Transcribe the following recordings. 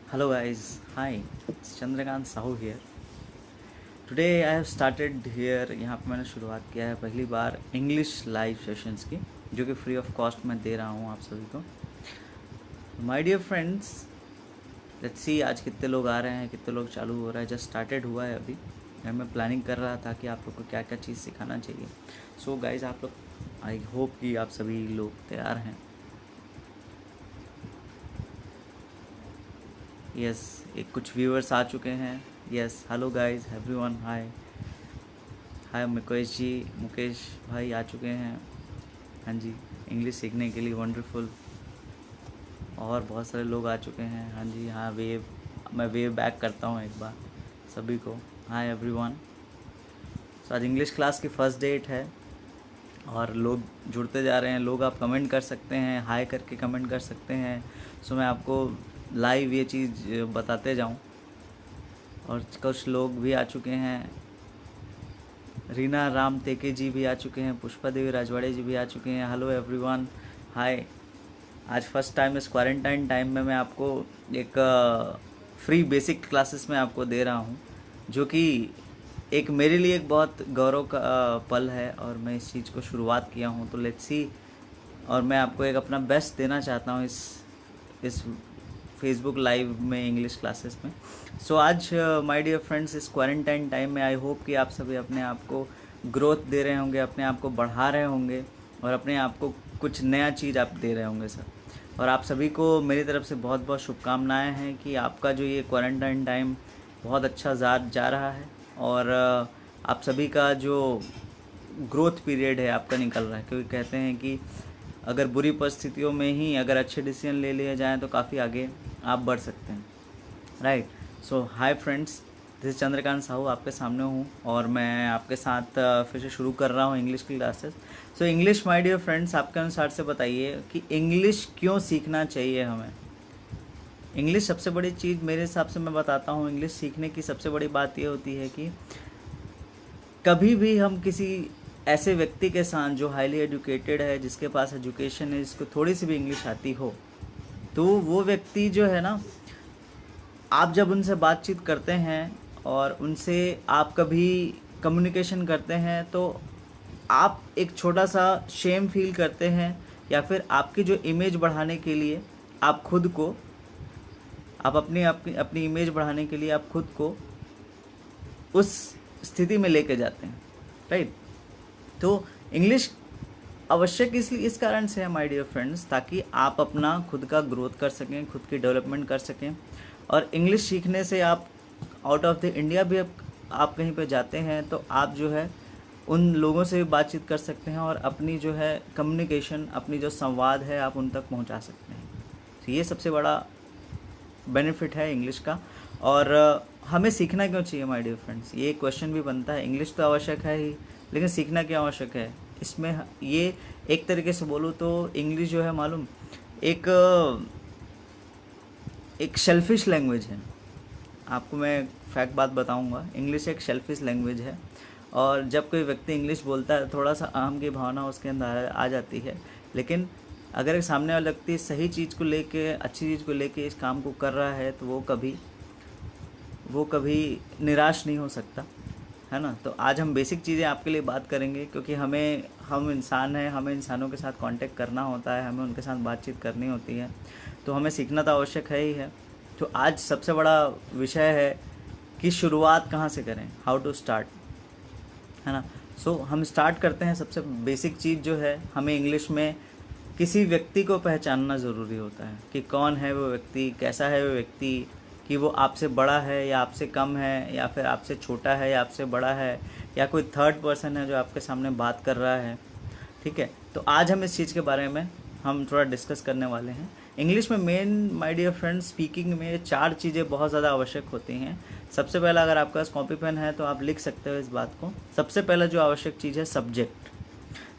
Hello guys, hi, it's Chandrakant Sahu here. Today I have started here. यहाँ पे मैंने शुरुआत किया है पहली बार इंग्लिश लाइव सेशंस की, जो कि फ्री ऑफ कॉस्ट मैं दे रहा हूँ आप सभी को. My dear friends, let's see आज कितने लोग आ रहे हैं, कितने लोग चालू हो रहा है. जस्ट स्टार्टेड हुआ है अभी. मैं प्लानिंग कर रहा था कि आप लोग को क्या क्या चीज़ सिखाना चाहिए. सो गाइज, आप लोग, आई होप कि आप सभी लोग तैयार हैं. यस, एक कुछ व्यूअर्स आ चुके हैं. यस, हेलो गाइस, एवरीवन, हाय हाय. मुकेश भाई आ चुके हैं. हाँ जी, इंग्लिश सीखने के लिए वंडरफुल. और बहुत सारे लोग आ चुके हैं. हाँ जी, हाँ, मैं वेव बैक करता हूँ एक बार सभी को. हाय एवरीवन. सो आज इंग्लिश क्लास की फर्स्ट डेट है और लोग जुड़ते जा रहे हैं. लोग आप कमेंट कर सकते हैं, हाय करके कमेंट कर सकते हैं. सो मैं आपको लाइव ये चीज़ बताते जाऊं. और कुछ लोग भी आ चुके हैं. रीना राम तेके जी भी आ चुके हैं. पुष्पा देवी राजवाड़े जी भी आ चुके हैं. हेलो एवरीवन, हाय. आज फर्स्ट टाइम इस क्वारंटाइन टाइम में मैं आपको एक फ्री बेसिक क्लासेस में आपको दे रहा हूँ, जो कि एक मेरे लिए एक बहुत गौरव का पल है. और मैं इस चीज़ को शुरुआत किया हूँ, तो लेट्स सी. और मैं आपको एक अपना बेस्ट देना चाहता हूँ इस फेसबुक लाइव में, इंग्लिश क्लासेस में. सो आज माय डियर फ्रेंड्स, इस क्वारंटाइन टाइम में आई होप कि आप सभी अपने आप को ग्रोथ दे रहे होंगे, अपने आप को बढ़ा रहे होंगे और अपने आप को कुछ नया चीज़ आप दे रहे होंगे सर. और आप सभी को मेरी तरफ से बहुत बहुत शुभकामनाएं हैं कि आपका जो ये क्वारंटाइन टाइम बहुत अच्छा जा रहा है. और आप सभी का जो ग्रोथ पीरियड है आपका निकल रहा है. क्योंकि कहते हैं कि अगर बुरी परिस्थितियों में ही अगर अच्छे डिसीजन ले लिए जाएँ तो काफ़ी आगे आप बढ़ सकते हैं, right. So hi friends, this Chandrakant Sahu आपके सामने हूँ और मैं आपके साथ फिर से शुरू कर रहा हूँ इंग्लिश की classes. So English my dear friends, आपके अनुसार से बताइए कि इंग्लिश क्यों सीखना चाहिए हमें. इंग्लिश सबसे बड़ी चीज़ मेरे हिसाब से मैं बताता हूँ. इंग्लिश सीखने की सबसे बड़ी बात ये होती है कि कभी भी हम किसी ऐसे व्यक्ति के साथ जो हाईली एजुकेटेड है, जिसके पास एजुकेशन है, जिसको थोड़ी सी भी इंग्लिश आती हो, तो वो व्यक्ति जो है ना, आप जब उनसे बातचीत करते हैं और उनसे आप कभी कम्युनिकेशन करते हैं, तो आप एक छोटा सा शेम फील करते हैं, या फिर आपकी जो इमेज बढ़ाने के लिए आप खुद को, आप अपनी इमेज बढ़ाने के लिए आप खुद को उस स्थिति में लेके जाते हैं, राइट. तो इंग्लिश आवश्यक इसलिए इस कारण से है माय डियर फ्रेंड्स, ताकि आप अपना खुद का ग्रोथ कर सकें, खुद की डेवलपमेंट कर सकें. और इंग्लिश सीखने से आप आउट ऑफ द इंडिया भी आप कहीं पे जाते हैं तो आप जो है उन लोगों से भी बातचीत कर सकते हैं और अपनी जो है कम्युनिकेशन, अपनी जो संवाद है, आप उन तक पहुंचा सकते हैं. तो ये सबसे बड़ा बेनिफिट है इंग्लिश का. और हमें सीखना क्यों चाहिए माय डियर फ्रेंड्स, ये क्वेश्चन भी बनता है. इंग्लिश तो आवश्यक है ही, लेकिन सीखना क्यों आवश्यक है. इसमें ये एक तरीके से बोलूँ तो इंग्लिश जो है, मालूम, एक शेल्फिश लैंग्वेज है. आपको मैं फैक्ट बात बताऊंगा, इंग्लिश एक शेल्फिश लैंग्वेज है. और जब कोई व्यक्ति इंग्लिश बोलता है, थोड़ा सा अहम की भावना उसके अंदर आ जाती है. लेकिन अगर एक सामने वाला व्यक्ति सही चीज़ को लेके, अच्छी चीज़ को लेके इस काम को कर रहा है, तो वो कभी निराश नहीं हो सकता, है ना. तो आज हम बेसिक चीज़ें आपके लिए बात करेंगे, क्योंकि हम इंसान हैं, हमें इंसानों के साथ कांटेक्ट करना होता है, हमें उनके साथ बातचीत करनी होती है, तो हमें सीखना तो आवश्यक है ही है. तो आज सबसे बड़ा विषय है कि शुरुआत कहाँ से करें, हाउ टू स्टार्ट, है ना. सो हम स्टार्ट करते हैं. सबसे बेसिक चीज़ जो है, हमें इंग्लिश में किसी व्यक्ति को पहचानना ज़रूरी होता है कि कौन है वो व्यक्ति, कैसा है वो व्यक्ति, कि वो आपसे बड़ा है या आपसे कम है, या फिर आपसे छोटा है या आपसे बड़ा है, या कोई थर्ड पर्सन है जो आपके सामने बात कर रहा है, ठीक है. तो आज हम इस चीज़ के बारे में हम थोड़ा डिस्कस करने वाले हैं. इंग्लिश में main my dear friends, speaking में 4 चीज़ें बहुत ज़्यादा आवश्यक होती हैं. सबसे पहला, अगर आपके पास कॉपी पेन है तो आप लिख सकते हो इस बात को. सबसे पहला जो आवश्यक चीज़ है, सब्जेक्ट.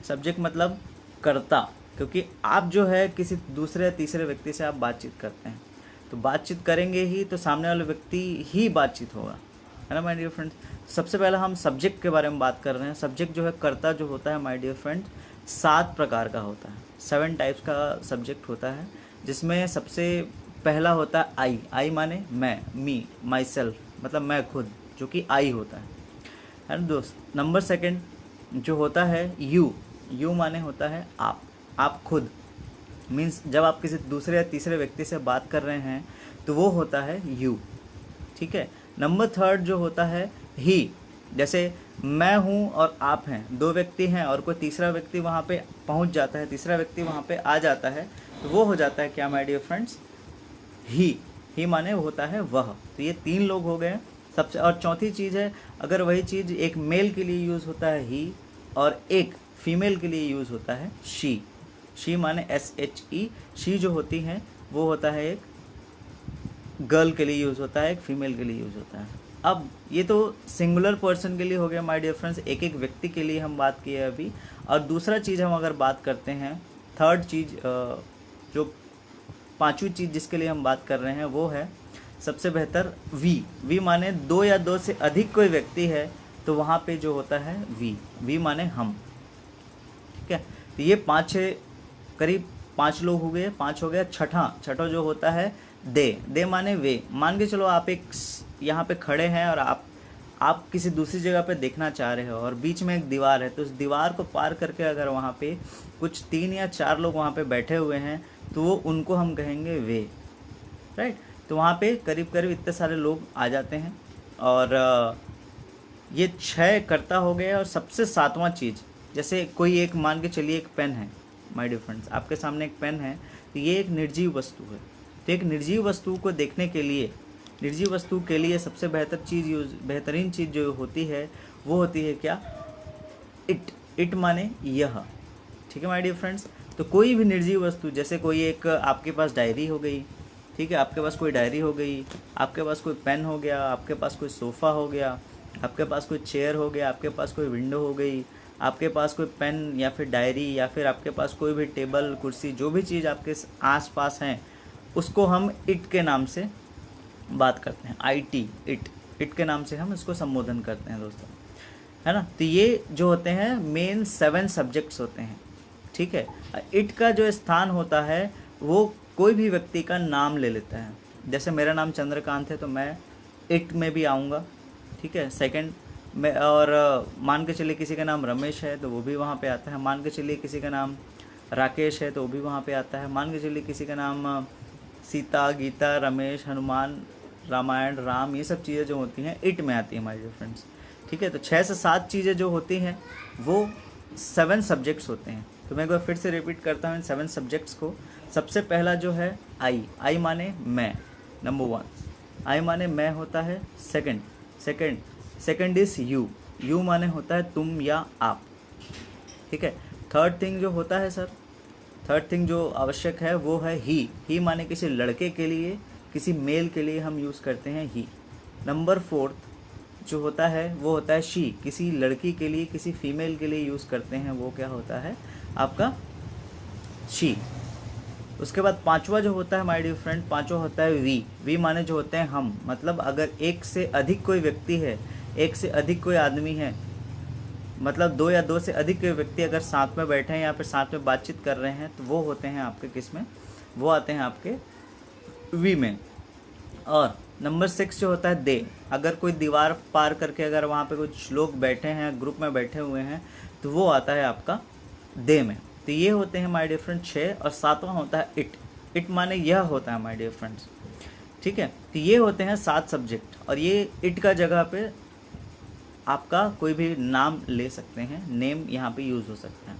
सब्जेक्ट मतलब कर्ता. क्योंकि आप जो है किसी दूसरे या तीसरे व्यक्ति से आप बातचीत करते हैं, तो बातचीत करेंगे ही तो सामने वाले व्यक्ति ही बातचीत होगा, है ना माय डियर फ्रेंड्स. सबसे पहला हम सब्जेक्ट के बारे में बात कर रहे हैं. सब्जेक्ट जो है, कर्ता जो होता है माय डियर फ्रेंड्स, 7 प्रकार का होता है. 7 टाइप्स का सब्जेक्ट होता है, जिसमें सबसे पहला होता है आई, आई माने मैं, मी, माई सेल्फ, मतलब मैं खुद, जो कि आई होता है ना दोस्त। नंबर सेकंड जो होता है यू, यू माने होता है आप खुद, मीन्स जब आप किसी दूसरे या तीसरे व्यक्ति से बात कर रहे हैं तो वो होता है यू, ठीक है। नंबर थर्ड जो होता है ही, जैसे मैं हूँ और आप हैं, दो व्यक्ति हैं और कोई तीसरा व्यक्ति वहाँ पे पहुँच जाता है, तीसरा व्यक्ति वहाँ पे आ जाता है, तो वो हो जाता है क्या माय डियर फ्रेंड्स, ही माने होता है वह। तो ये तीन लोग हो गए सबसे। और चौथी चीज़ है, अगर वही चीज़ एक मेल के लिए यूज़ होता है ही और एक फीमेल के लिए यूज़ होता है शी, शी माने SHE, शी जो होती है वो होता है एक गर्ल के लिए यूज़ होता है, एक फीमेल के लिए यूज़ होता है। अब ये तो सिंगुलर पर्सन के लिए हो गया माय डियर फ्रेंड्स, एक एक व्यक्ति के लिए हम बात किए अभी। और दूसरा चीज़ हम अगर बात करते हैं, थर्ड चीज़ जो पांचवी चीज़ जिसके लिए हम बात कर रहे हैं वो है सबसे बेहतर वी, वी माने दो या दो से अधिक कोई व्यक्ति है तो वहाँ पे जो होता है वी माने हम, ठीक है। तो ये करीब 5 लोग हो गए, 5 हो गया। छठा जो होता है दे माने वे। मान के चलो आप एक यहाँ पे खड़े हैं और आप किसी दूसरी जगह पे देखना चाह रहे हो और बीच में एक दीवार है, तो उस दीवार को पार करके अगर वहाँ पे कुछ 3 या 4 लोग वहाँ पे बैठे हुए हैं तो वो उनको हम कहेंगे वे, राइट। तो वहाँ पे करीब करीब इतने सारे लोग आ जाते हैं। और ये 6 करता हो गया। और सबसे 7वां चीज़, जैसे कोई एक मान के चलिए एक पेन है माय डियर फ्रेंड्स, आपके सामने एक पेन है, तो ये एक निर्जीव वस्तु है। तो एक निर्जीव वस्तु को देखने के लिए, निर्जीव वस्तु के लिए सबसे बेहतरीन चीज़ जो होती है वो होती है क्या, इट माने यह, ठीक है माय डियर फ्रेंड्स। तो कोई भी निर्जीव वस्तु, जैसे कोई एक आपके पास डायरी हो गई, ठीक है, आपके पास कोई डायरी हो गई, आपके पास कोई पेन हो गया, आपके पास कोई सोफ़ा हो गया, आपके पास कोई चेयर हो गया, आपके पास कोई विंडो हो गई, आपके पास कोई पेन या फिर डायरी या फिर आपके पास कोई भी टेबल कुर्सी, जो भी चीज़ आपके आसपास हैं उसको हम इट के नाम से बात करते हैं। इट के नाम से हम इसको संबोधन करते हैं दोस्तों, है ना। तो ये जो होते हैं मेन 7 सब्जेक्ट्स होते हैं, ठीक है। इट का जो स्थान होता है वो कोई भी व्यक्ति का नाम ले लेता है। जैसे मेरा नाम चंद्रकांत है तो मैं इट में भी आऊँगा, ठीक है। सेकंड में, और मान के चलिए किसी का नाम रमेश है तो वो भी वहाँ पे आता है। मान के चलिए किसी का नाम राकेश है तो वो भी वहाँ पे आता है। मान के चलिए किसी का नाम सीता, गीता, रमेश, हनुमान, रामायण, राम, ये सब चीज़ें जो होती हैं इट में आती हैं हमारे डियर फ्रेंड्स, ठीक है। तो 6 से 7 चीज़ें जो होती हैं वो 7 सब्जेक्ट्स होते हैं। तो मैं एक बार फिर से रिपीट करता हूँ इन 7 सब्जेक्ट्स को। सबसे पहला जो है आई माने मैं, नंबर 1 आई माने मैं होता है। सेकंड इज़ यू माने होता है तुम या आप, ठीक है। थर्ड थिंग जो होता है सर, थर्ड थिंग जो आवश्यक है वो है ही माने किसी लड़के के लिए, किसी मेल के लिए हम यूज़ करते हैं ही। नंबर 4 जो होता है वो होता है शी, किसी लड़की के लिए, किसी फीमेल के लिए यूज़ करते हैं, वो क्या होता है आपका शी। उसके बाद 5वां जो होता है माय डियर फ्रेंड, 5वां होता है वी माने जो होते हैं हम, मतलब अगर एक से अधिक कोई व्यक्ति है, एक से अधिक कोई आदमी है, मतलब 2 या 2 से अधिक के व्यक्ति अगर साथ में बैठे हैं या फिर साथ में बातचीत कर रहे हैं तो वो होते हैं आपके किस में, वो आते हैं आपके वी में। और नंबर 6 जो होता है दे, अगर कोई दीवार पार करके अगर वहाँ पे कुछ लोग बैठे हैं, ग्रुप में बैठे हुए हैं, तो वो आता है आपका दे में। तो ये होते हैं माय डियर फ्रेंड 6। और 7वां होता है इट माने यह होता है माय डियर फ्रेंड्स, ठीक है। तो ये होते हैं 7 सब्जेक्ट। और ये इट का जगह पे आपका कोई भी नाम ले सकते हैं, नेम यहाँ पे यूज़ हो सकता है,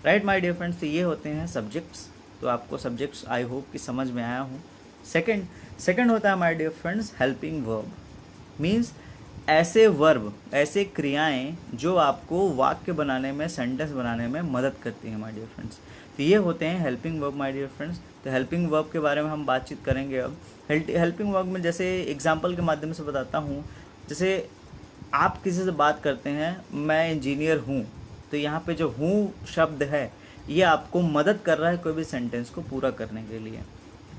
राइट माय डियर फ्रेंड्स। तो ये होते हैं सब्जेक्ट्स। तो आपको सब्जेक्ट्स आई होप कि समझ में आया हो। सेकंड होता है my dear friends helping verb, means ऐसे वर्ब, ऐसे क्रियाएं जो आपको वाक्य बनाने में, सेंटेंस बनाने में मदद करती हैं माय डियर फ्रेंड्स। तो ये होते हैं helping verb my dear friends. तो हेल्पिंग वर्ब के बारे में हम बातचीत करेंगे अब। हेल्पिंग वर्ब में जैसे एग्जांपल के माध्यम से बताता हूँ, जैसे आप किसी से बात करते हैं, मैं इंजीनियर हूँ, तो यहाँ पे जो हूँ शब्द है ये आपको मदद कर रहा है कोई भी सेंटेंस को पूरा करने के लिए।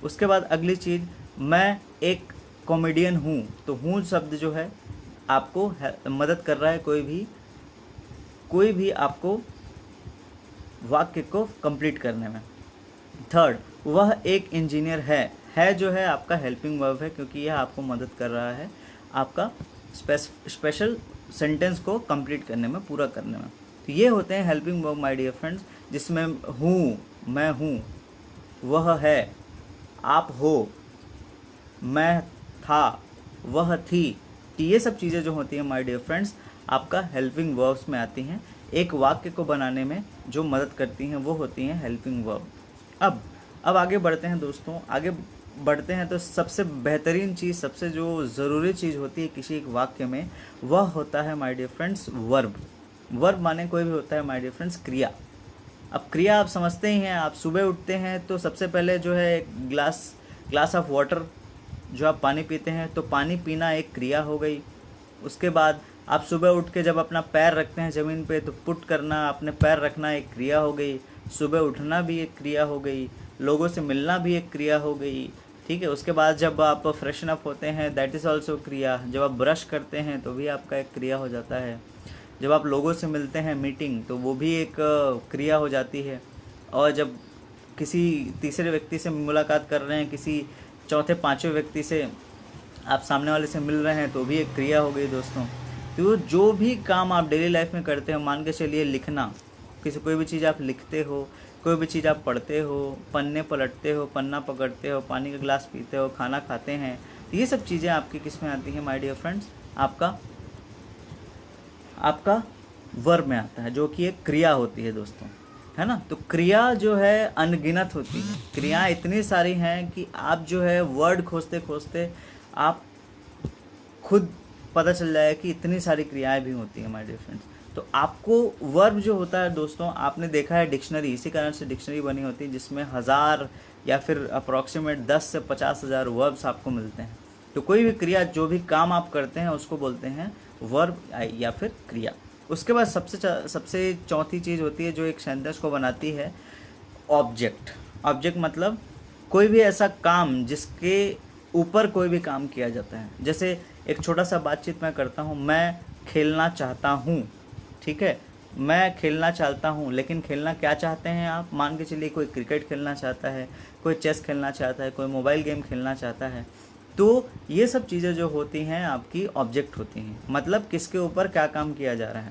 उसके बाद अगली चीज़, मैं एक कॉमेडियन हूँ, तो हूँ शब्द जो है आपको मदद कर रहा है कोई भी आपको वाक्य को कंप्लीट करने में। थर्ड, वह एक इंजीनियर है जो है आपका हेल्पिंग वर्ब है, क्योंकि यह आपको मदद कर रहा है आपका स्पेशल सेंटेंस को कंप्लीट करने में, पूरा करने में। तो ये होते हैं helping verb my dear friends, जिसमें हूँ, मैं हूँ, वह है, आप हो, मैं था, वह थी। तो ये सब चीज़ें जो होती हैं माय डियर फ्रेंड्स आपका हेल्पिंग वर्ब्स में आती हैं। एक वाक्य को बनाने में जो मदद करती हैं वो होती हैं हेल्पिंग वर्ब। अब आगे बढ़ते हैं दोस्तों। आगे बढ़ते हैं तो सबसे बेहतरीन चीज़, सबसे जो ज़रूरी चीज़ होती है किसी एक वाक्य में, वह होता है my dear friends verb. Verb माने कोई भी होता है माय डियर फ्रेंड्स क्रिया। अब क्रिया आप समझते ही हैं, आप सुबह उठते हैं तो सबसे पहले जो है एक ग्लास ऑफ वाटर, जो आप पानी पीते हैं, तो पानी पीना एक क्रिया हो गई। उसके बाद आप सुबह उठ के जब अपना पैर रखते हैं ज़मीन पे, तो पुट करना, अपने पैर रखना एक क्रिया हो गई। सुबह उठना भी एक क्रिया हो गई, लोगों से मिलना भी एक क्रिया हो गई, ठीक है। उसके बाद जब आप फ्रेशन अप होते हैं, दैट इज़ ऑल्सो क्रिया। जब आप ब्रश करते हैं तो भी आपका एक क्रिया हो जाता है। जब आप लोगों से मिलते हैं मीटिंग, तो वो भी एक क्रिया हो जाती है। और जब किसी तीसरे व्यक्ति से मुलाकात कर रहे हैं, किसी चौथे पांचवें व्यक्ति से आप सामने वाले से मिल रहे हैं, तो भी एक क्रिया हो गई दोस्तों। तो जो भी काम आप डेली लाइफ में करते हो, मान के चलिए लिखना, कोई भी चीज़ आप लिखते हो, कोई भी चीज़ आप पढ़ते हो, पन्ने पलटते हो, पन्ना पकड़ते हो, पानी का गिलास पीते हो, खाना खाते हैं, तो ये सब चीज़ें आपकी किस में आती हैं माय डियर फ्रेंड्स, आपका वर्ब में आता है, जो कि एक क्रिया होती है दोस्तों, है ना। तो क्रिया जो है अनगिनत होती है, क्रियाएं इतनी सारी हैं कि आप जो है वर्ड खोजते खोजते आप खुद पता चल जाए कि इतनी सारी क्रियाएं भी होती हैं माय डियर फ्रेंड्स। तो आपको वर्ब जो होता है दोस्तों, आपने देखा है डिक्शनरी, इसी कारण से डिक्शनरी बनी होती है, जिसमें 1000 या फिर अप्रॉक्सीमेट 10 से 50,000 वर्ब्स आपको मिलते हैं। तो कोई भी क्रिया, जो भी काम आप करते हैं, उसको बोलते हैं वर्ब या फिर क्रिया। उसके बाद सबसे चौथी चीज़ होती है जो एक सेंटेंस को बनाती है, ऑब्जेक्ट। ऑब्जेक्ट मतलब कोई भी ऐसा काम जिसके ऊपर कोई भी काम किया जाता है। जैसे एक छोटा सा बातचीत मैं करता हूँ, मैं खेलना चाहता हूँ, ठीक है, मैं खेलना चाहता हूँ, लेकिन खेलना क्या चाहते हैं आप, मान के चलिए कोई क्रिकेट खेलना चाहता है, कोई चेस खेलना चाहता है, कोई मोबाइल गेम खेलना चाहता है। तो ये सब चीज़ें जो होती हैं आपकी ऑब्जेक्ट होती हैं, मतलब किसके ऊपर क्या काम किया जा रहा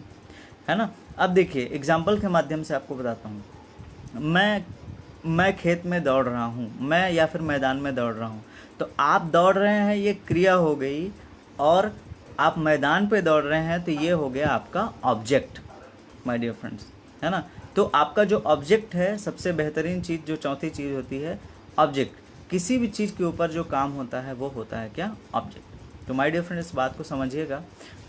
है ना। अब देखिए एग्जाम्पल के माध्यम से आपको बताता हूँ। मैं खेत में दौड़ रहा हूँ, मैं या फिर मैदान में दौड़ रहा हूँ। तो आप दौड़ रहे हैं, ये क्रिया हो गई, और आप मैदान पे दौड़ रहे हैं, तो ये हो गया आपका ऑब्जेक्ट माय डियर फ्रेंड्स, है ना। तो आपका जो ऑब्जेक्ट है, सबसे बेहतरीन चीज़ जो चौथी चीज़ होती है ऑब्जेक्ट, किसी भी चीज़ के ऊपर जो काम होता है वो होता है क्या, ऑब्जेक्ट। तो माय डियर फ्रेंड्स इस बात को समझिएगा,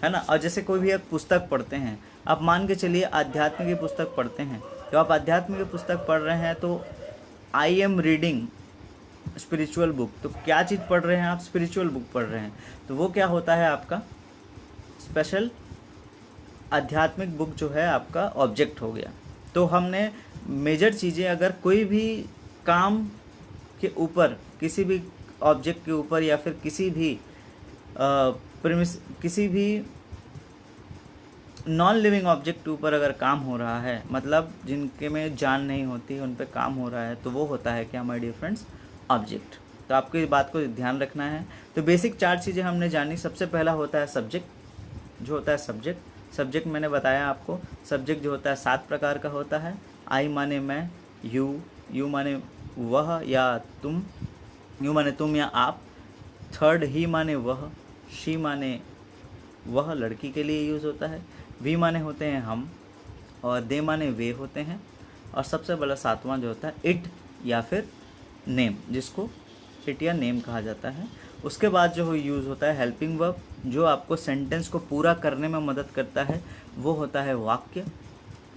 है ना। और जैसे कोई भी एक पुस्तक पढ़ते हैं, आप मान के चलिए आध्यात्म की पुस्तक पढ़ते हैं, तो आप आध्यात्म की पुस्तक पढ़ रहे हैं, तो I am reading spiritual book, तो क्या चीज़ पढ़ रहे हैं आप, स्पिरिचुअल बुक पढ़ रहे हैं, तो वो क्या होता है आपका स्पेशल आध्यात्मिक बुक जो है आपका ऑब्जेक्ट हो गया। तो हमने मेजर चीज़ें, अगर कोई भी काम के ऊपर, किसी भी ऑब्जेक्ट के ऊपर, या फिर किसी भी नॉन लिविंग ऑब्जेक्ट के ऊपर अगर काम हो रहा है, मतलब जिनके में जान नहीं होती, उन पे काम हो रहा है, तो वो होता है क्या माय डियर फ्रेंड्स, ऑब्जेक्ट। तो आपको इस बात को ध्यान रखना है। तो बेसिक 4 चीज़ें हमने जानी। सबसे पहला होता है सब्जेक्ट, जो होता है सब्जेक्ट मैंने बताया आपको। सब्जेक्ट जो होता है 7 प्रकार का होता है। आई माने मैं, यू माने वह या तुम, यू माने तुम या आप। थर्ड ही माने वह, शी माने वह, लड़की के लिए यूज़ होता है। वी माने होते हैं हम, और दे माने वे होते हैं। और सबसे बड़ा 7वां जो होता है इट या फिर नेम, जिसको इट या नेम कहा जाता है। उसके बाद जो यूज़ होता है हेल्पिंग वर्ब, जो आपको सेंटेंस को पूरा करने में मदद करता है, वो होता है वाक्य,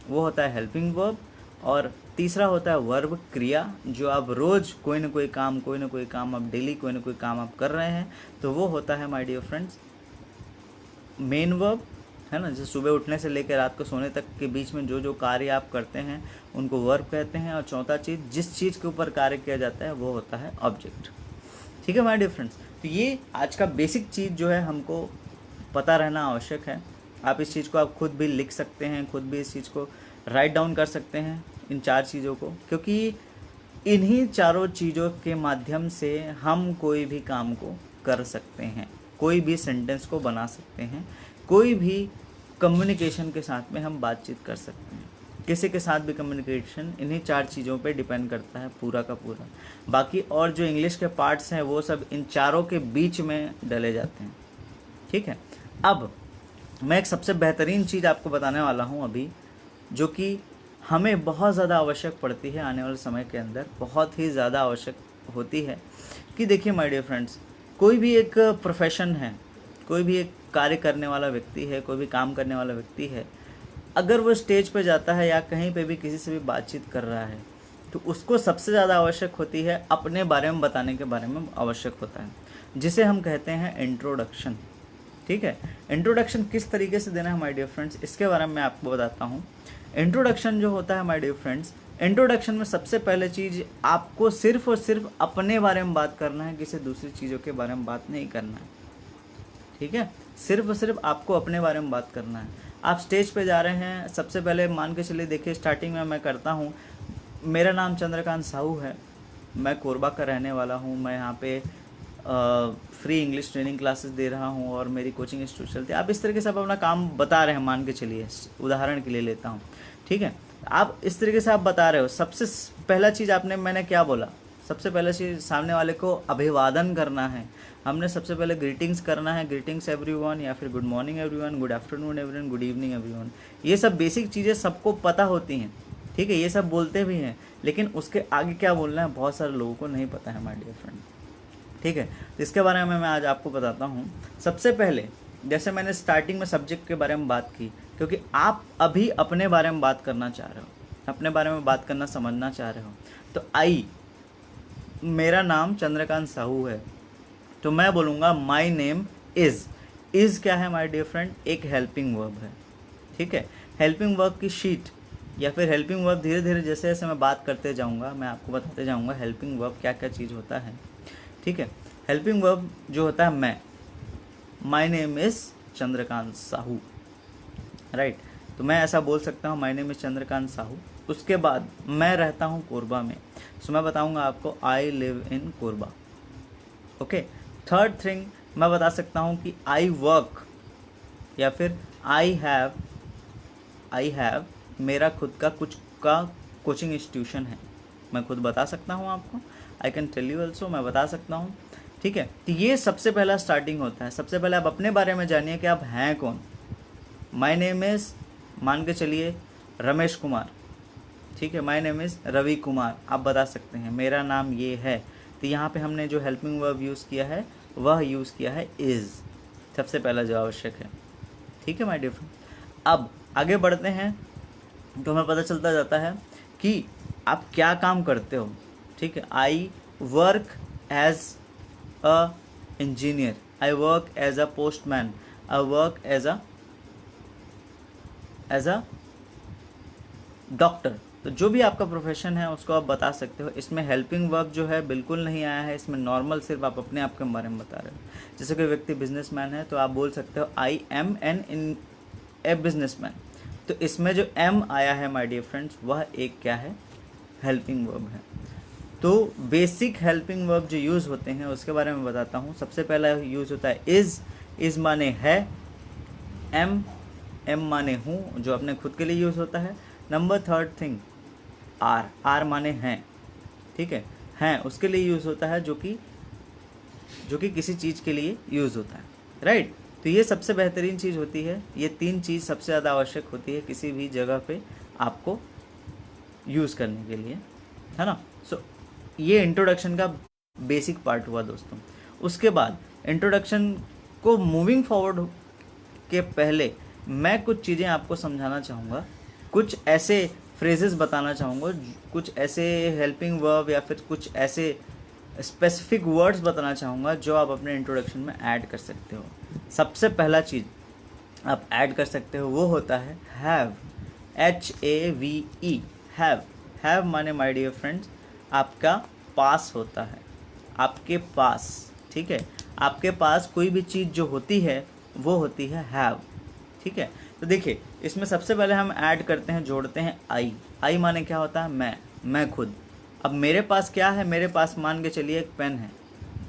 वो होता है हेल्पिंग वर्ब। और तीसरा होता है वर्ब, क्रिया, जो आप रोज़ कोई ना कोई काम आप डेली कोई ना कोई काम आप कर रहे हैं, तो वो होता है my dear friends main verb, है ना। जैसे सुबह उठने से लेकर रात को सोने तक के बीच में जो कार्य आप करते हैं उनको वर्ब कहते हैं। और चौथा चीज़, जिस चीज़ के ऊपर कार्य किया जाता है वो होता है ऑब्जेक्ट। ठीक है माय डियर फ्रेंड्स, तो ये आज का बेसिक चीज़ जो है हमको पता रहना आवश्यक है। आप इस चीज़ को आप खुद भी लिख सकते हैं, खुद भी इस चीज़ को राइट डाउन कर सकते हैं, इन 4 चीज़ों को, क्योंकि इन्हीं चारों चीज़ों के माध्यम से हम कोई भी काम को कर सकते हैं, कोई भी सेंटेंस को बना सकते हैं, कोई भी कम्युनिकेशन के साथ में हम बातचीत कर सकते हैं। किसी के साथ भी कम्युनिकेशन इन्हीं चार चीज़ों पे डिपेंड करता है पूरा का पूरा। बाकी और जो इंग्लिश के पार्ट्स हैं वो सब इन चारों के बीच में डले जाते हैं। ठीक है, अब मैं एक सबसे बेहतरीन चीज़ आपको बताने वाला हूँ अभी, जो कि हमें बहुत ज़्यादा आवश्यक पड़ती है आने वाले समय के अंदर, बहुत ही ज़्यादा आवश्यक होती है। कि देखिए माय डियर फ्रेंड्स, कोई भी एक प्रोफेशन है, कोई भी एक कार्य करने वाला व्यक्ति है, कोई भी काम करने वाला व्यक्ति है, अगर वो स्टेज पे जाता है या कहीं पे भी किसी से भी बातचीत कर रहा है, तो उसको सबसे ज़्यादा आवश्यक होती है अपने बारे में बताने के बारे में आवश्यक होता है, जिसे हम कहते हैं इंट्रोडक्शन। ठीक है, इंट्रोडक्शन किस तरीके से देना है माय डियर फ्रेंड्स, इसके बारे में मैं आपको बताता हूँ। इंट्रोडक्शन जो होता है माय डियर फ्रेंड्स, इंट्रोडक्शन में सबसे पहले चीज़ आपको सिर्फ और सिर्फ अपने बारे में बात करना है, किसी दूसरी चीज़ों के बारे में बात नहीं करना है। ठीक है, सिर्फ और सिर्फ आपको अपने बारे में बात करना है। आप स्टेज पे जा रहे हैं, सबसे पहले मान के चलिए, देखिए स्टार्टिंग में मैं करता हूँ, मेरा नाम चंद्रकांत साहू है, मैं कोरबा का रहने वाला हूँ, मैं यहाँ पे फ्री इंग्लिश ट्रेनिंग क्लासेस दे रहा हूँ और मेरी कोचिंग इंस्टीट्यूट चलती है। आप इस तरीके से आप अपना काम बता रहे हैं, मान के चलिए, उदाहरण के लिए लेता हूँ। ठीक है, आप इस तरीके से आप बता रहे हो। सबसे पहला चीज़ मैंने क्या बोला, सबसे पहला चीज़ सामने वाले को अभिवादन करना है। हमने सबसे पहले ग्रीटिंग्स करना है, ग्रीटिंग्स एवरीवन, या फिर good morning everyone, good afternoon everyone, good evening everyone. ये सब बेसिक चीज़ें सबको पता होती हैं। ठीक है, ये सब बोलते भी हैं, लेकिन उसके आगे क्या बोलना है बहुत सारे लोगों को नहीं पता है माय डियर फ्रेंड। ठीक है, तो इसके बारे में मैं आज आपको बताता हूँ। सबसे पहले जैसे मैंने स्टार्टिंग में सब्जेक्ट के बारे में बात की, क्योंकि आप अभी अपने बारे में बात करना चाह रहे हो, अपने बारे में बात करना समझना चाह रहे हो। तो मेरा नाम चंद्रकांत साहू है, तो मैं बोलूँगा माई नेम इज़ क्या है माय डियर फ्रेंड, एक हेल्पिंग वर्ब है। ठीक है, हेल्पिंग वर्ब की शीट या फिर हेल्पिंग वर्ब धीरे धीरे जैसे जैसे मैं बात करते जाऊँगा मैं आपको बताते जाऊँगा हेल्पिंग वर्ब क्या क्या चीज़ होता है। ठीक है, हेल्पिंग वर्ब जो होता है मैं, माई name is Chandrakant Sahu, right. तो मैं ऐसा बोल सकता हूँ, माई नेम इज़ चंद्रकांत साहू। उसके बाद मैं रहता हूँ कोरबा में, सो मैं बताऊँगा आपको I live in Korba. Okay, third thing मैं बता सकता हूँ कि आई वर्क, या फिर आई हैव मेरा खुद का कुछ का कोचिंग इंस्टीट्यूशन है, मैं खुद बता सकता हूँ आपको। I can tell you also, मैं बता सकता हूँ। ठीक है, तो ये सबसे पहला स्टार्टिंग होता है। सबसे पहले आप अपने बारे में जानिए कि आप हैं कौन। माई नेम इज़, मान के चलिए, रमेश कुमार। ठीक है, my name is Ravi Kumar, आप बता सकते हैं मेरा नाम ये है। तो यहाँ पे हमने जो हेल्पिंग वर्ब यूज़ किया है वह यूज़ किया है इज़, सबसे पहला जो आवश्यक है। ठीक है माय डियर फ्रेंड, अब आगे बढ़ते हैं तो हमें पता चलता जाता है कि आप क्या काम करते हो। ठीक है, I work as a engineer, I work as a postman, I work as a doctor. तो जो भी आपका प्रोफेशन है उसको आप बता सकते हो। इसमें हेल्पिंग वर्ब जो है बिल्कुल नहीं आया है, इसमें नॉर्मल सिर्फ आप अपने आप के बारे में बता रहे हो। जैसे कोई व्यक्ति बिजनेसमैन है तो आप बोल सकते हो I am an in a businessman. तो इसमें जो एम आया है माय डियर फ्रेंड्स, वह एक क्या है, हेल्पिंग वर्ब है। तो बेसिक हेल्पिंग वर्ब जो यूज़ होते हैं उसके बारे में बताता हूँ। सबसे पहला यूज़ होता है इज़ माने है, एम माने हूँ, जो अपने खुद के लिए यूज़ होता है। नंबर थर्ड थिंग आर माने हैं। ठीक है, हैं उसके लिए यूज़ होता है जो कि किसी चीज़ के लिए यूज़ होता है, राइट। तो ये सबसे बेहतरीन चीज़ होती है, ये तीन चीज़ सबसे ज़्यादा आवश्यक होती है किसी भी जगह पे आपको यूज़ करने के लिए, है ना। सो ये इंट्रोडक्शन का बेसिक पार्ट हुआ दोस्तों। उसके बाद इंट्रोडक्शन को मूविंग फॉरवर्ड के पहले मैं कुछ चीज़ें आपको समझाना चाहूँगा, कुछ ऐसे फ्रेजेस बताना चाहूँगा, कुछ ऐसे हेल्पिंग वर्ब या फिर कुछ ऐसे स्पेसिफिक वर्ड्स बताना चाहूँगा जो आप अपने इंट्रोडक्शन में ऐड कर सकते हो। सबसे पहला चीज़ आप ऐड कर सकते हो वो होता है हैव, HAVE, हैव माने माय डियर फ्रेंड्स आपका पास होता है, आपके पास। ठीक है, आपके पास कोई भी चीज़ जो होती है वो होती है हैव। ठीक है, तो देखिए इसमें सबसे पहले हम ऐड करते हैं, जोड़ते हैं आई माने क्या होता है, मैं खुद। अब मेरे पास क्या है, मेरे पास मान के चलिए एक पेन है,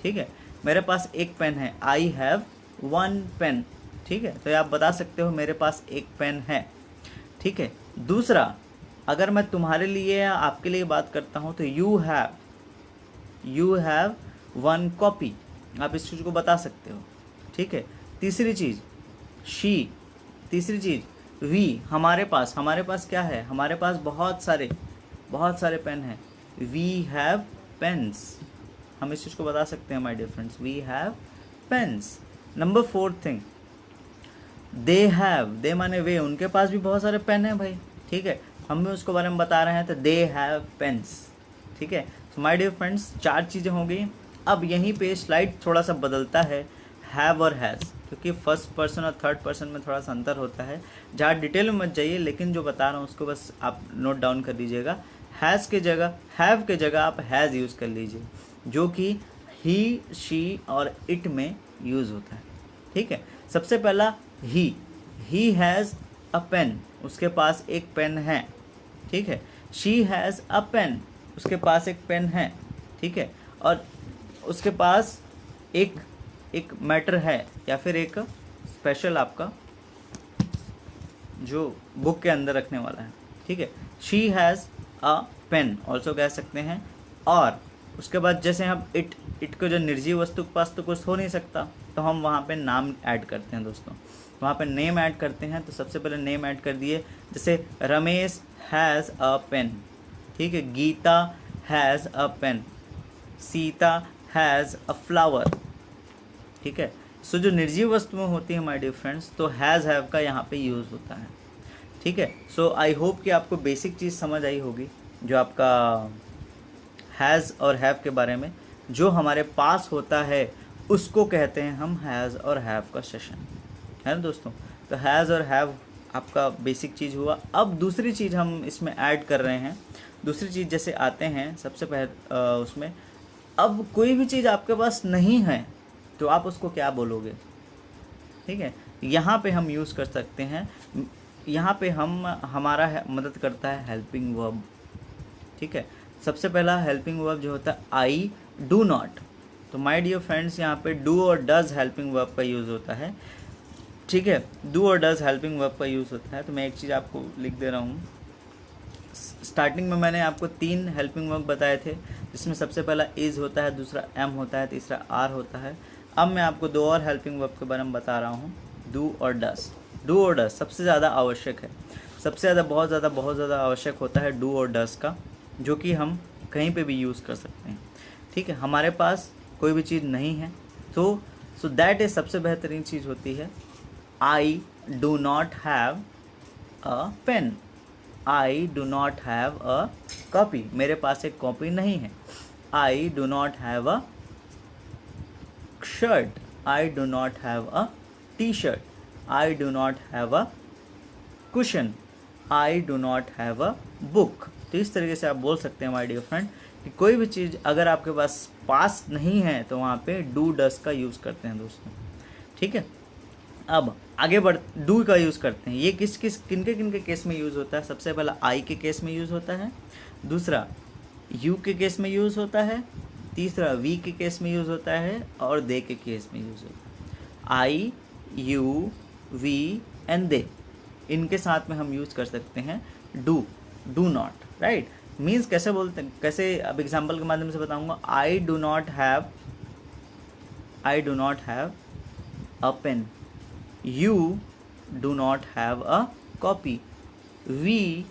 ठीक है, मेरे पास एक पेन है, आई हैव वन पेन, ठीक है, तो आप बता सकते हो मेरे पास एक पेन है, ठीक है। दूसरा, अगर मैं तुम्हारे लिए या आपके लिए बात करता हूँ तो यू हैव वन कॉपी, आप इस चीज़ को बता सकते हो, ठीक है। तीसरी चीज़ शी, तीसरी चीज़ वी, हमारे पास क्या है, हमारे पास बहुत सारे पेन हैं, वी हैव पेन्स, हम इस चीज़ को बता सकते हैं my dear friends, we have pens. Number 4 thing, they have, they माने वे, उनके पास भी बहुत सारे पेन हैं भाई, ठीक है, हम भी उसको बारे में बता रहे हैं, तो दे हैव पेन्स, ठीक है। तो माय डियर फ्रेंड्स 4 चीज़ें हो गई। अब यहीं पे स्लाइड थोड़ा सा बदलता है, हैव और हैज़, क्योंकि फर्स्ट पर्सन और थर्ड पर्सन में थोड़ा सा अंतर होता है, जहाँ डिटेल में मत जाइए, लेकिन जो बता रहा हूँ उसको बस आप नोट डाउन कर लीजिएगा। हैज़ के जगह, हैव के जगह आप हैज़ यूज़ कर लीजिए, जो कि ही, शी और इट में यूज़ होता है, ठीक है। सबसे पहला ही हैज़ अ पेन, उसके पास एक पेन है, ठीक है। शी हैज़ अ पेन, उसके पास एक पेन है, ठीक है, और उसके पास एक मैटर है या फिर एक स्पेशल आपका जो बुक के अंदर रखने वाला है, ठीक है। She has a pen also कह सकते हैं। और उसके बाद जैसे हम इट को जो निर्जीव वस्तु के पास तो कुछ हो नहीं सकता, तो हम वहाँ पे नाम ऐड करते हैं दोस्तों, वहाँ पे नेम ऐड करते हैं। तो सबसे पहले नेम ऐड कर दिए, जैसे रमेश हैज़ अ पेन, ठीक है, Geeta has a pen, Sita has a flower, ठीक है। सो जो निर्जीव वस्तुएं होती हैं माय डियर फ्रेंड्स, तो हैज़ हैव का यहाँ पे यूज़ होता है, ठीक है। सो आई होप कि आपको बेसिक चीज़ समझ आई होगी, जो आपका हैज़ और हैव के बारे में, जो हमारे पास होता है उसको कहते हैं हम हैज़ और हैव का सेशन, है ना दोस्तों। तो हैज़ और हैव आपका बेसिक चीज़ हुआ। अब दूसरी चीज़ हम इसमें ऐड कर रहे हैं, दूसरी चीज़ जैसे आते हैं सबसे पहले उसमें, अब कोई भी चीज़ आपके पास नहीं है तो आप उसको क्या बोलोगे, ठीक है। यहाँ पे हम यूज़ कर सकते हैं, यहाँ पे हम हमारा मदद करता है हेल्पिंग वर्ब, ठीक है। सबसे पहला हेल्पिंग वर्ब जो होता है आई डू नॉट, तो माय डियर फ्रेंड्स यहाँ पे डू और डज हेल्पिंग वर्ब का यूज़ होता है, ठीक है, डू और डज हेल्पिंग वर्ब का यूज़ होता है। तो मैं एक चीज़ आपको लिख दे रहा हूँ, स्टार्टिंग में मैंने आपको 3 हेल्पिंग वर्ब बताए थे, जिसमें सबसे पहला इज़ होता है, दूसरा एम होता है, तीसरा आर होता है। अब मैं आपको 2 और हेल्पिंग वर्ब के बारे में बता रहा हूँ, डू और डस। डू और डस सबसे ज़्यादा आवश्यक है, सबसे ज़्यादा बहुत ज़्यादा आवश्यक होता है डू और डस का, जो कि हम कहीं पे भी यूज़ कर सकते हैं, ठीक है। हमारे पास कोई भी चीज़ नहीं है तो सो दैट इज़ सबसे बेहतरीन चीज़ होती है, I do not have a pen, I do not have a copy, मेरे पास एक कॉपी नहीं है। I do not have a shirt, I do not have a T shirt, I do not have a cushion, I do not have a book. तो इस तरीके से आप बोल सकते हैं माय डियर फ्रेंड कि कोई भी चीज़ अगर आपके पास नहीं है तो वहाँ पे डू डस का यूज़ करते हैं दोस्तों, ठीक है। अब आगे बढ़, डू का यूज़ करते हैं, ये किनके केस में यूज़ होता है। सबसे पहला आई के केस में यूज़ होता है, दूसरा यू के केस में यूज़ होता है, तीसरा वी के केस में यूज़ होता है, और दे के केस में यूज़ होता है। आई, यू, वी एंड दे, इनके साथ में हम यूज़ कर सकते हैं डू नॉट, राइट। मीन्स कैसे बोलते हैं, कैसे, अब एग्जाम्पल के माध्यम से बताऊंगा। I do not have a pen, you do not have a copy, we,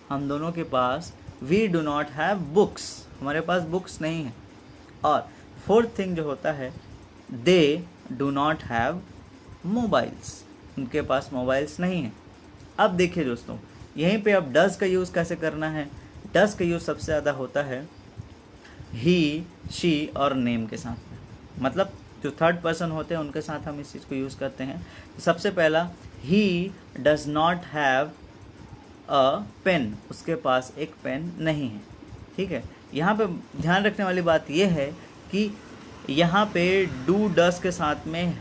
हम दोनों के पास, we do not have books, हमारे पास बुक्स नहीं है। और फोर्थ थिंग जो होता है, they do not have mobiles, उनके पास मोबाइल्स नहीं है। अब देखिए दोस्तों, यहीं पे अब डज का यूज़ कैसे करना है। डज का यूज़ सबसे ज़्यादा होता है ही, शी और नेम के साथ में, मतलब जो थर्ड पर्सन होते हैं उनके साथ हम इस चीज़ को यूज़ करते हैं। तो सबसे पहला, he does not have a pen, उसके पास एक पेन नहीं है, ठीक है। यहाँ पे ध्यान रखने वाली बात यह है कि यहाँ पे डू डस के साथ में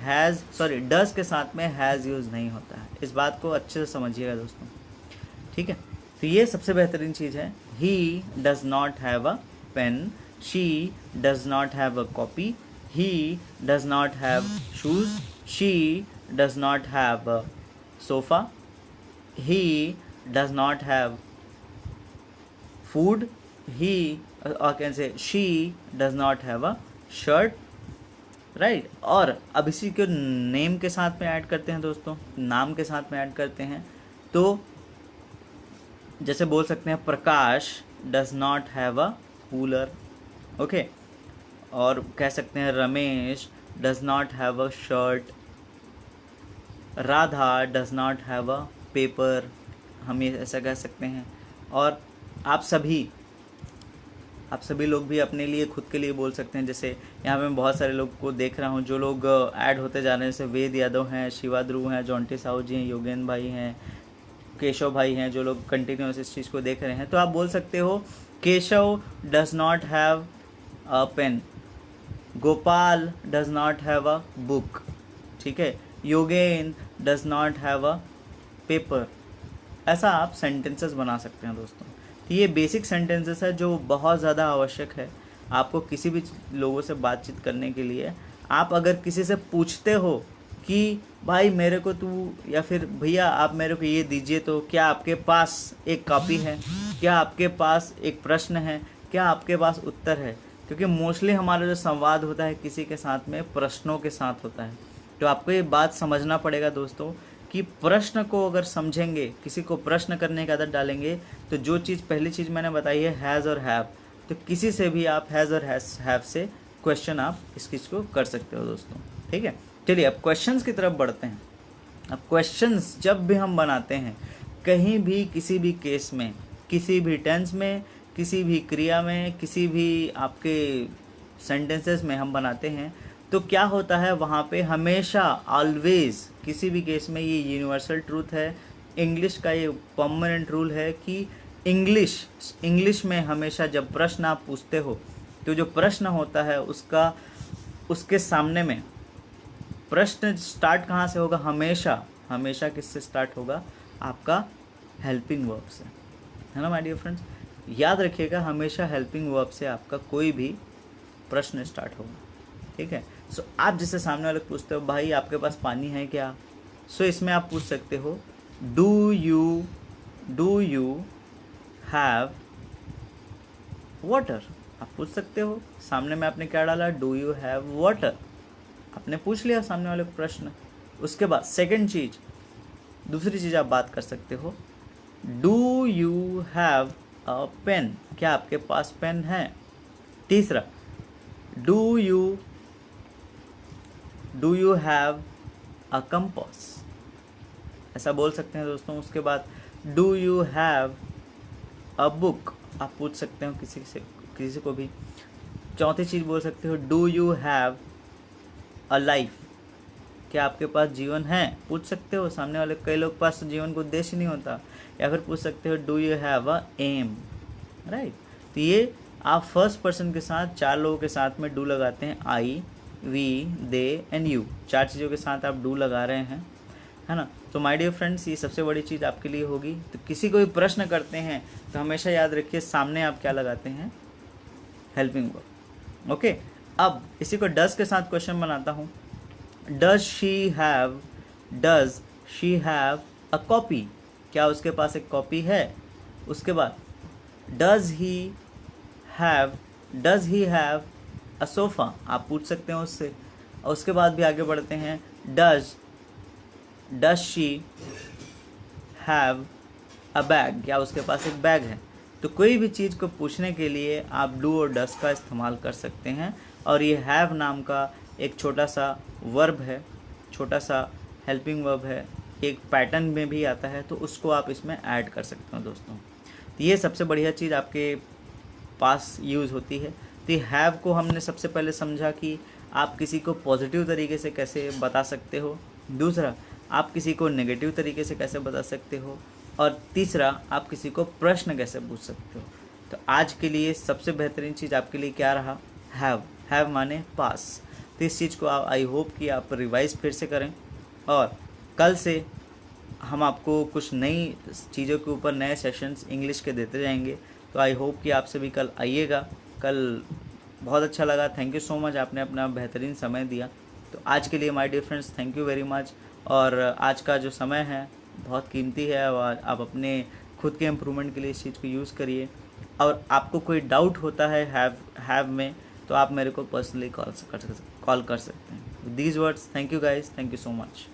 डस के साथ में हैज़ यूज़ नहीं होता है, इस बात को अच्छे से समझिएगा दोस्तों, ठीक है। तो ये सबसे बेहतरीन चीज़ है, ही does not have a pen, she does not have a copy, he does not have shoes, she does not have a sofa, he does not have food, he or can say she does not have a shirt, right और अब इसी को name के साथ में add करते हैं दोस्तों, नाम के साथ में ऐड करते हैं, तो जैसे बोल सकते हैं Prakash does not have a cooler, okay, और कह सकते हैं Ramesh does not have a shirt, Radha does not have a paper, हम ये ऐसा कह सकते हैं। और आप सभी लोग भी अपने लिए खुद के लिए बोल सकते हैं। जैसे यहाँ पे मैं बहुत सारे लोग को देख रहा हूँ जो लोग ऐड होते जा रहे हैं, जैसे वेद यादव हैं, शिवा ध्रुव हैं, जॉन्टी साहू जी हैं, योगेंद्र भाई हैं, केशव भाई हैं, जो लोग कंटिन्यूस इस चीज़ को देख रहे हैं, तो आप बोल सकते हो Keshav does not have a pen, Gopal does not have a book, ठीक है, Yogendra does not have a paper. ऐसा आप सेंटेंसेस बना सकते हैं दोस्तों। तो ये बेसिक सेंटेंसेस है जो बहुत ज़्यादा आवश्यक है आपको किसी भी लोगों से बातचीत करने के लिए। आप अगर किसी से पूछते हो कि भाई मेरे को तू, या फिर भैया आप मेरे को ये दीजिए, तो क्या आपके पास एक कॉपी है, क्या आपके पास एक प्रश्न है, क्या आपके पास उत्तर है, क्योंकि मोस्टली हमारा जो संवाद होता है किसी के साथ में प्रश्नों के साथ होता है। तो आपको ये बात समझना पड़ेगा दोस्तों कि प्रश्न को अगर समझेंगे, किसी को प्रश्न करने की आदत डालेंगे, तो जो चीज़ पहली चीज़ मैंने बताई है हैज़ और हैव, तो किसी से भी आप हैज़ और हैव से क्वेश्चन आप इस चीज़ को कर सकते हो दोस्तों, ठीक है। चलिए अब क्वेश्चंस की तरफ बढ़ते हैं। अब क्वेश्चंस जब भी हम बनाते हैं कहीं भी, किसी भी केस में, किसी भी टेंस में, किसी भी क्रिया में, किसी भी आपके सेंटेंसेस में हम बनाते हैं, तो क्या होता है वहाँ पे हमेशा, ऑलवेज, किसी भी केस में, ये यूनिवर्सल ट्रूथ है, इंग्लिश का ये परमानेंट रूल है कि इंग्लिश में हमेशा जब प्रश्न आप पूछते हो तो जो प्रश्न होता है उसके सामने में प्रश्न स्टार्ट कहाँ से होगा, हमेशा किससे स्टार्ट होगा, आपका हेल्पिंग वर्ब से, है ना माय डियर फ्रेंड्स। याद रखिएगा हमेशा हेल्पिंग वर्ब से आपका कोई भी प्रश्न स्टार्ट होगा, ठीक है। सो आप जिससे सामने वाले पूछते हो भाई आपके पास पानी है क्या, सो इसमें आप पूछ सकते हो डू यू हैव वाटर, आप पूछ सकते हो। सामने में आपने क्या डाला, डू यू हैव वाटर, आपने पूछ लिया सामने वाले प्रश्न। उसके बाद दूसरी चीज़ आप बात कर सकते हो, do you have a pen, क्या आपके पास पेन है। तीसरा, do you have a compass, ऐसा बोल सकते हैं दोस्तों। उसके बाद do you have a book, आप पूछ सकते हो किसी को भी। चौथी चीज़ बोल सकते हो do you have a life, क्या आपके पास जीवन है, पूछ सकते हो सामने वाले। कई लोग पास जीवन का उद्देश्य नहीं होता। या फिर पूछ सकते हो do you have a M, right. तो ये आप फर्स्ट पर्सन के साथ 4 लोगों के साथ में डू लगाते हैं, आई, वी, दे एंड यू, 4 चीज़ों के साथ आप डू लगा रहे हैं, है ना। तो माय डियर फ्रेंड्स ये सबसे बड़ी चीज़ आपके लिए होगी। तो किसी को भी प्रश्न करते हैं तो हमेशा याद रखिए सामने आप क्या लगाते हैं, हेल्पिंग वर्ब, ओके। अब इसी को डज के साथ क्वेश्चन बनाता हूँ। Does she have a copy, क्या उसके पास एक कॉपी है। उसके बाद does he have a sofa, आप पूछ सकते हैं उससे। और उसके बाद भी आगे बढ़ते हैं, does she have a bag, क्या उसके पास एक बैग है। तो कोई भी चीज़ को पूछने के लिए आप डू और डज का इस्तेमाल कर सकते हैं। और ये हैव नाम का एक छोटा सा वर्ब है, छोटा सा हेल्पिंग वर्ब है, एक पैटर्न में भी आता है, तो उसको आप इसमें ऐड कर सकते हो दोस्तों। तो ये सबसे बढ़िया चीज़ आपके पास यूज़ होती है। तो हैव को हमने सबसे पहले समझा कि आप किसी को पॉजिटिव तरीके से कैसे बता सकते हो, दूसरा आप किसी को नेगेटिव तरीके से कैसे बता सकते हो, और तीसरा आप किसी को प्रश्न कैसे पूछ सकते हो। तो आज के लिए सबसे बेहतरीन चीज़ आपके लिए क्या रहा, हैव माने पास। तो इस चीज़ को आई होप कि आप रिवाइज फिर से करें, और कल से हम आपको कुछ नई चीज़ों के ऊपर नए सेशंस इंग्लिश के देते जाएंगे। तो आई होप कि आप सभी कल आइएगा कल बहुत अच्छा लगा। थैंक यू सो मच, आपने अपना बेहतरीन समय दिया। तो आज के लिए my dear friends thank you very much. और आज का जो समय है बहुत कीमती है और आप अपने खुद के इम्प्रूवमेंट के लिए इस चीज़ को यूज़ करिए। और आपको कोई डाउट होता है हैव में, तो आप मेरे को पर्सनली कॉल कर सकते हैं। With these words, thank you guys, thank you so much.